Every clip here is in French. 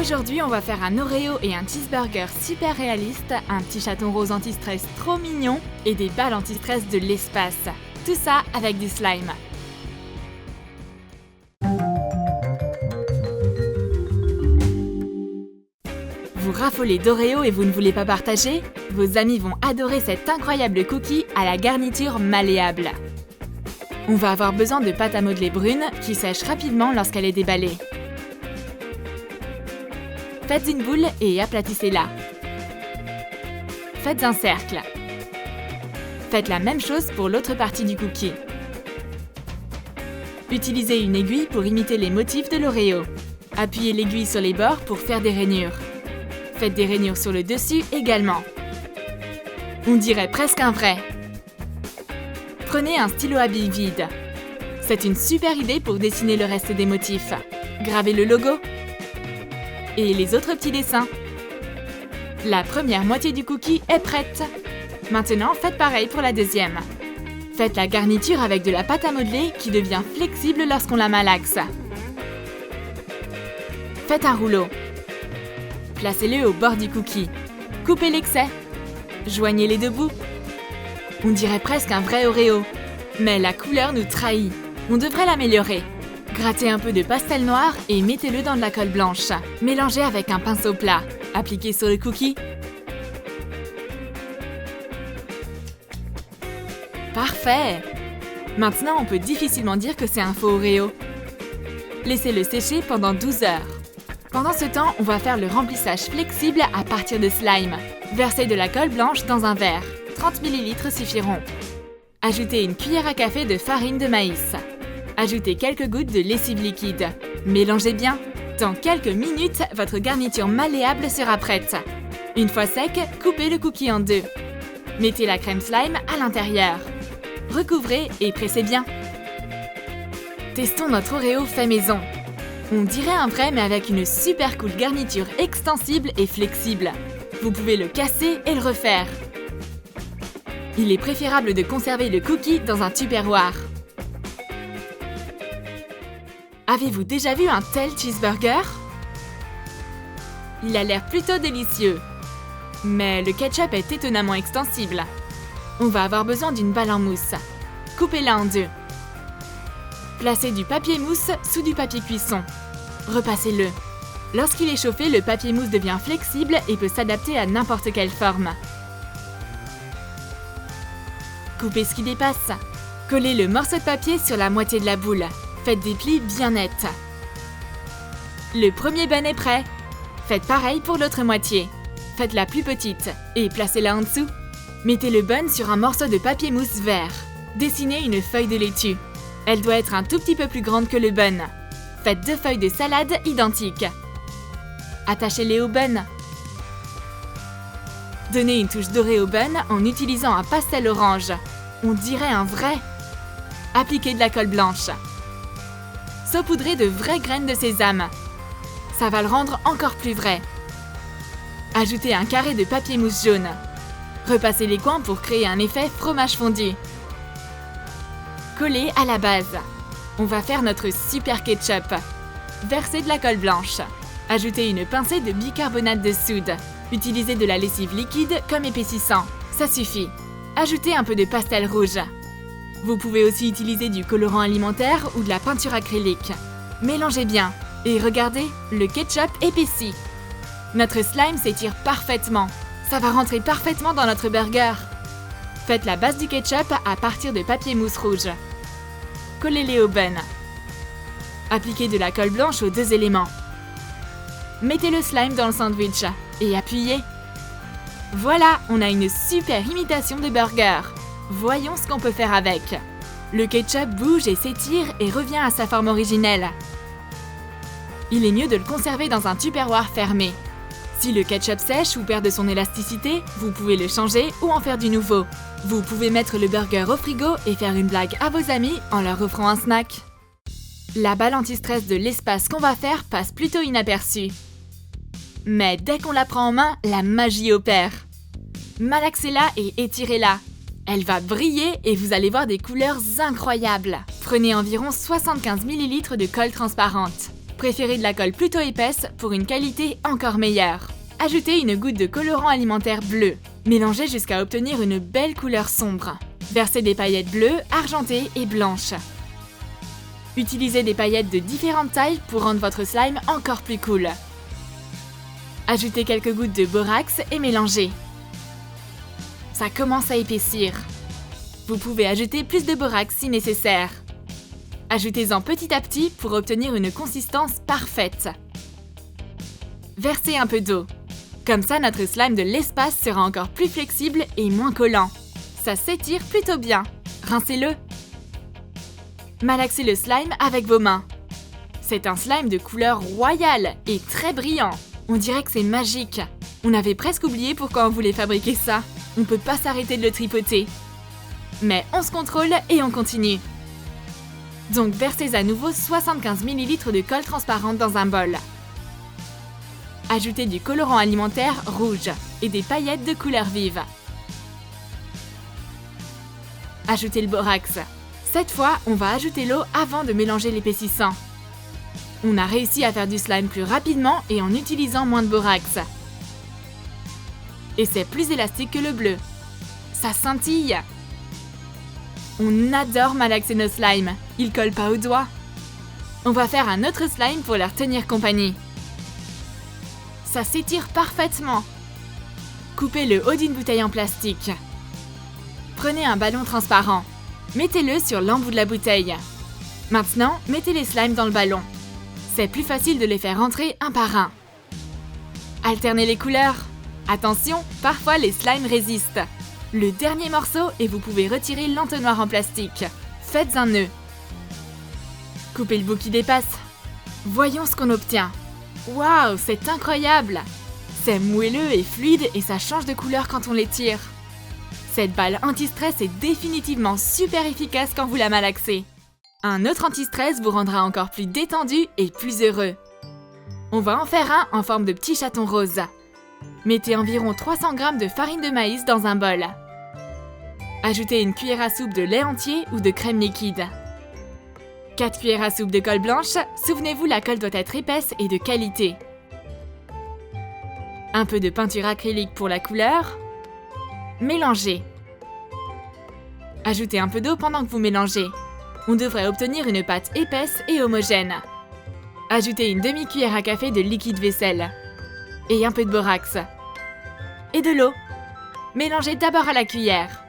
Aujourd'hui, on va faire un Oreo et un cheeseburger super réaliste, un petit chaton rose anti-stress trop mignon et des balles anti-stress de l'espace. Tout ça avec du slime. Vous raffolez d'Oreo et vous ne voulez pas partager? Vos amis vont adorer cet incroyable cookie à la garniture malléable. On va avoir besoin de pâte à modeler brune qui sèche rapidement lorsqu'elle est déballée. Faites une boule et aplatissez-la. Faites un cercle. Faites la même chose pour l'autre partie du cookie. Utilisez une aiguille pour imiter les motifs de l'Oreo. Appuyez l'aiguille sur les bords pour faire des rainures. Faites des rainures sur le dessus également. On dirait presque un vrai. Prenez un stylo à billes vide. C'est une super idée pour dessiner le reste des motifs. Gravez le logo et les autres petits dessins. La première moitié du cookie est prête. Maintenant, faites pareil pour la deuxième. Faites la garniture avec de la pâte à modeler qui devient flexible lorsqu'on la malaxe. Faites un rouleau. Placez-le au bord du cookie. Coupez l'excès. Joignez les deux bouts. On dirait presque un vrai Oreo. Mais la couleur nous trahit. On devrait l'améliorer. Grattez un peu de pastel noir et mettez-le dans de la colle blanche. Mélangez avec un pinceau plat. Appliquez sur le cookie. Parfait! Maintenant, on peut difficilement dire que c'est un faux Oreo. Laissez-le sécher pendant 12 heures. Pendant ce temps, on va faire le remplissage flexible à partir de slime. Versez de la colle blanche dans un verre. 30 ml suffiront. Ajoutez une cuillère à café de farine de maïs. Ajoutez quelques gouttes de lessive liquide. Mélangez bien. Dans quelques minutes, votre garniture malléable sera prête. Une fois sec, coupez le cookie en deux. Mettez la crème slime à l'intérieur. Recouvrez et pressez bien. Testons notre Oreo fait maison. On dirait un vrai mais avec une super cool garniture extensible et flexible. Vous pouvez le casser et le refaire. Il est préférable de conserver le cookie dans un tupperware. Avez-vous déjà vu un tel cheeseburger? Il a l'air plutôt délicieux. Mais le ketchup est étonnamment extensible. On va avoir besoin d'une balle en mousse. Coupez-la en deux. Placez du papier mousse sous du papier cuisson. Repassez-le. Lorsqu'il est chauffé, le papier mousse devient flexible et peut s'adapter à n'importe quelle forme. Coupez ce qui dépasse. Collez le morceau de papier sur la moitié de la boule. Faites des plis bien nets. Le premier bun est prêt. Faites pareil pour l'autre moitié. Faites-la plus petite et placez-la en dessous. Mettez le bun sur un morceau de papier mousse vert. Dessinez une feuille de laitue. Elle doit être un tout petit peu plus grande que le bun. Faites 2 feuilles de salade identiques. Attachez-les au bun. Donnez une touche dorée au bun en utilisant un pastel orange. On dirait un vrai. Appliquez de la colle blanche. Saupoudrez de vraies graines de sésame. Ça va le rendre encore plus vrai. Ajoutez un carré de papier mousse jaune. Repassez les coins pour créer un effet fromage fondu. Collez à la base. On va faire notre super ketchup. Versez de la colle blanche. Ajoutez une pincée de bicarbonate de soude. Utilisez de la lessive liquide comme épaississant. Ça suffit. Ajoutez un peu de pastel rouge. Vous pouvez aussi utiliser du colorant alimentaire ou de la peinture acrylique. Mélangez bien. Et regardez, le ketchup épaissit. Notre slime s'étire parfaitement. Ça va rentrer parfaitement dans notre burger. Faites la base du ketchup à partir de papier mousse rouge. Collez-les au bun. Appliquez de la colle blanche aux 2 éléments. Mettez le slime dans le sandwich et appuyez. Voilà, on a une super imitation de burger. Voyons ce qu'on peut faire avec. Le ketchup bouge et s'étire et revient à sa forme originelle. Il est mieux de le conserver dans un tupperware fermé. Si le ketchup sèche ou perd de son élasticité, vous pouvez le changer ou en faire du nouveau. Vous pouvez mettre le burger au frigo et faire une blague à vos amis en leur offrant un snack. La balle anti-stress de l'espace qu'on va faire passe plutôt inaperçue. Mais dès qu'on la prend en main, la magie opère. Malaxez-la et étirez-la. Elle va briller et vous allez voir des couleurs incroyables. Prenez environ 75 ml de colle transparente. Préférez de la colle plutôt épaisse pour une qualité encore meilleure. Ajoutez une goutte de colorant alimentaire bleu. Mélangez jusqu'à obtenir une belle couleur sombre. Versez des paillettes bleues, argentées et blanches. Utilisez des paillettes de différentes tailles pour rendre votre slime encore plus cool. Ajoutez quelques gouttes de borax et mélangez. Ça commence à épaissir. Vous pouvez ajouter plus de borax si nécessaire. Ajoutez-en petit à petit pour obtenir une consistance parfaite. Versez un peu d'eau. Comme ça, notre slime de l'espace sera encore plus flexible et moins collant. Ça s'étire plutôt bien. Rincez-le. Malaxez le slime avec vos mains. C'est un slime de couleur royale et très brillant. On dirait que c'est magique. On avait presque oublié pourquoi on voulait fabriquer ça. On peut pas s'arrêter de le tripoter. Mais on se contrôle et on continue. Donc versez à nouveau 75 ml de colle transparente dans un bol. Ajoutez du colorant alimentaire rouge et des paillettes de couleur vive. Ajoutez le borax. Cette fois, on va ajouter l'eau avant de mélanger l'épaississant. On a réussi à faire du slime plus rapidement et en utilisant moins de borax. Et c'est plus élastique que le bleu. Ça scintille. On adore malaxer nos slimes. Ils collent pas aux doigts. On va faire un autre slime pour leur tenir compagnie. Ça s'étire parfaitement. Coupez le haut d'une bouteille en plastique. Prenez un ballon transparent. Mettez-le sur l'embout de la bouteille. Maintenant, mettez les slimes dans le ballon. C'est plus facile de les faire entrer un par un. Alternez les couleurs. Attention, parfois les slimes résistent. Le dernier morceau et vous pouvez retirer l'entonnoir en plastique. Faites un nœud. Coupez le bout qui dépasse. Voyons ce qu'on obtient. Waouh, c'est incroyable! C'est moelleux et fluide et ça change de couleur quand on les tire. Cette balle anti-stress est définitivement super efficace quand vous la malaxez. Un autre anti-stress vous rendra encore plus détendu et plus heureux. On va en faire un en forme de petit chaton rose. Mettez environ 300 g de farine de maïs dans un bol. Ajoutez une cuillère à soupe de lait entier ou de crème liquide. 4 cuillères à soupe de colle blanche. Souvenez-vous, la colle doit être épaisse et de qualité. Un peu de peinture acrylique pour la couleur. Mélangez. Ajoutez un peu d'eau pendant que vous mélangez. On devrait obtenir une pâte épaisse et homogène. Ajoutez une demi-cuillère à café de liquide vaisselle. Et un peu de borax. Et de l'eau. Mélangez d'abord à la cuillère.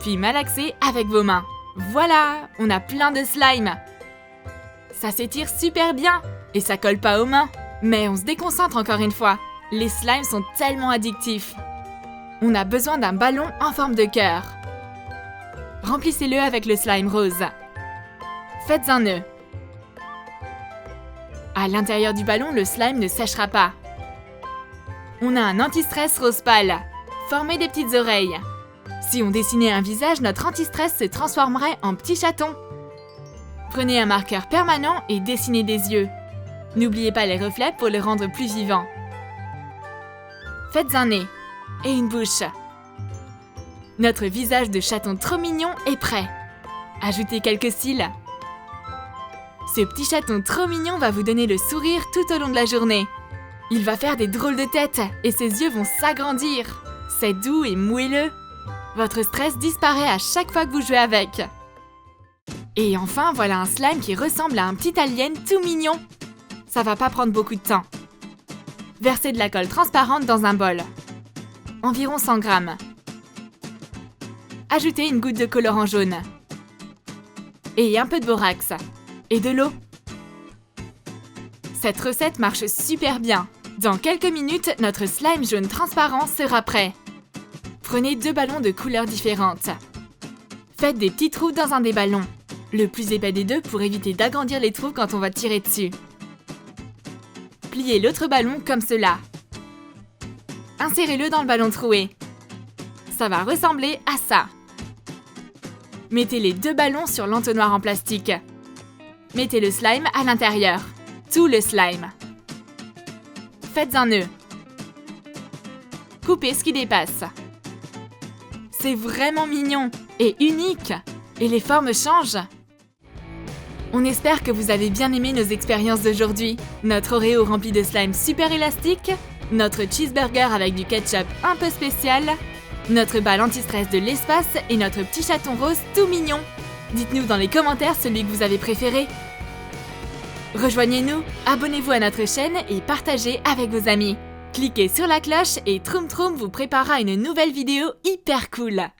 Puis malaxez avec vos mains. Voilà, on a plein de slime. Ça s'étire super bien et ça colle pas aux mains. Mais on se déconcentre encore une fois. Les slimes sont tellement addictifs. On a besoin d'un ballon en forme de cœur. Remplissez-le avec le slime rose. Faites un nœud. À l'intérieur du ballon, le slime ne séchera pas. On a un anti-stress rose pâle. Formez des petites oreilles. Si on dessinait un visage, notre anti-stress se transformerait en petit chaton. Prenez un marqueur permanent et dessinez des yeux. N'oubliez pas les reflets pour le rendre plus vivant. Faites un nez et une bouche. Notre visage de chaton trop mignon est prêt. Ajoutez quelques cils. Ce petit chaton trop mignon va vous donner le sourire tout au long de la journée. Il va faire des drôles de têtes et ses yeux vont s'agrandir. C'est doux et moelleux. Votre stress disparaît à chaque fois que vous jouez avec. Et enfin, voilà un slime qui ressemble à un petit alien tout mignon. Ça va pas prendre beaucoup de temps. Versez de la colle transparente dans un bol. Environ 100 g. Ajoutez une goutte de colorant jaune. Et un peu de borax. Et de l'eau. Cette recette marche super bien. Dans quelques minutes, notre slime jaune transparent sera prêt. Prenez 2 ballons de couleurs différentes. Faites des petits trous dans un des ballons. Le plus épais des deux pour éviter d'agrandir les trous quand on va tirer dessus. Pliez l'autre ballon comme cela. Insérez-le dans le ballon troué. Ça va ressembler à ça. Mettez les 2 ballons sur l'entonnoir en plastique. Mettez le slime à l'intérieur. Tout le slime. Faites un nœud. Coupez ce qui dépasse. C'est vraiment mignon et unique. Et les formes changent. On espère que vous avez bien aimé nos expériences d'aujourd'hui. Notre Oreo rempli de slime super élastique, notre cheeseburger avec du ketchup un peu spécial, notre balle anti-stress de l'espace et notre petit chaton rose tout mignon. Dites-nous dans les commentaires celui que vous avez préféré. Rejoignez-nous, abonnez-vous à notre chaîne et partagez avec vos amis. Cliquez sur la cloche et Troum Troum vous préparera une nouvelle vidéo hyper cool.